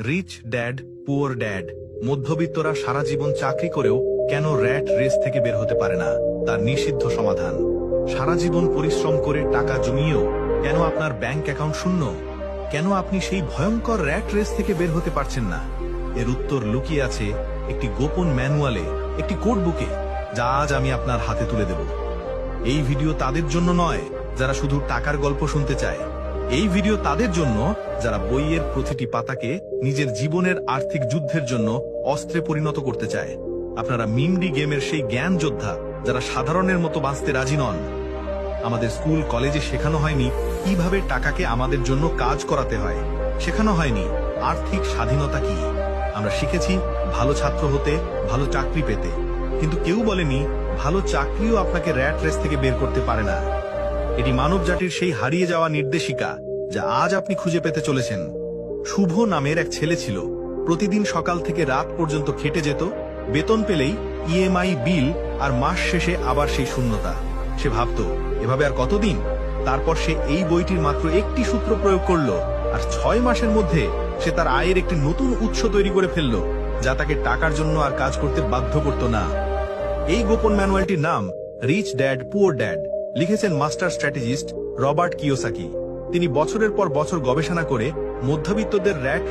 Rich dad poor dad. মধ্যবিত্তরা সারা জীবন চাকরি করেও কেন র্যাট রেস থেকে বের হতে পারে না, তার নিষিদ্ধ সমাধান। সারা জীবন পরিশ্রম করে টাকা জমিয়েও কেন আপনার ব্যাংক অ্যাকাউন্ট শূন্য? কেন আপনি সেই ভয়ঙ্কর র্যাট রেস থেকে বের হতে পারছেন না? এর উত্তর লুকিয়ে আছে একটি গোপন ম্যানুয়ালে, একটি কোড বুকে, যা আজ আমি আপনার হাতে তুলে দেব। এই ভিডিও তাদের জন্য নয় যারা শুধু টাকার গল্প শুনতে চায়। এই ভিডিও তাদের জন্য যারা বইয়ের প্রতিটি পাতাকে নিজের জীবনের আর্থিক যুদ্ধের জন্য অস্ত্রে পরিণত করতে চায়। আপনারা মিমডি গেমের সেই জ্ঞান যোদ্ধা যারা সাধারণের মতো বাঁচতে রাজি নন। আমাদের স্কুল কলেজে শেখানো হয়নি কিভাবে টাকাকে আমাদের জন্য কাজ করাতে হয়, শেখানো হয়নি আর্থিক স্বাধীনতা কি। আমরা শিখেছি ভালো ছাত্র হতে, ভালো চাকরি পেতে, কিন্তু কেউ বলেনি ভালো চাকরিও আপনাকে র্যাট রেস থেকে বের করতে পারে না। এটি মানব জাতির সেই হারিয়ে যাওয়া নির্দেশিকা যা আজ আপনি খুঁজে পেতে চলেছেন। শুভ নামের এক ছেলে ছিল, প্রতিদিন সকাল থেকে রাত পর্যন্ত খেটে যেত, বেতন পেলেই ইএমআই বিল, আর মাস শেষে আবার সেই শূন্যতা। সে ভাবত এভাবে আর কতদিন। তারপর সে এই বইটির মাত্র একটি সূত্র প্রয়োগ করলো, আর 6 মাসের মধ্যে সে তার আয়ের একটি নতুন উৎস তৈরি করে ফেলল, যা তাকে টাকার জন্য আর কাজ করতে বাধ্য করত না। এই গোপন ম্যানুয়ালটির নাম রিচ ড্যাড পুয়ার ড্যাড। লিখেছেন মাস্টার স্ট্র্যাটেজিস্ট রবার্ট কিওসাকি। তিনি বছরের পর বছর গবেষণা করে মধ্যবিত্তদের র্যাট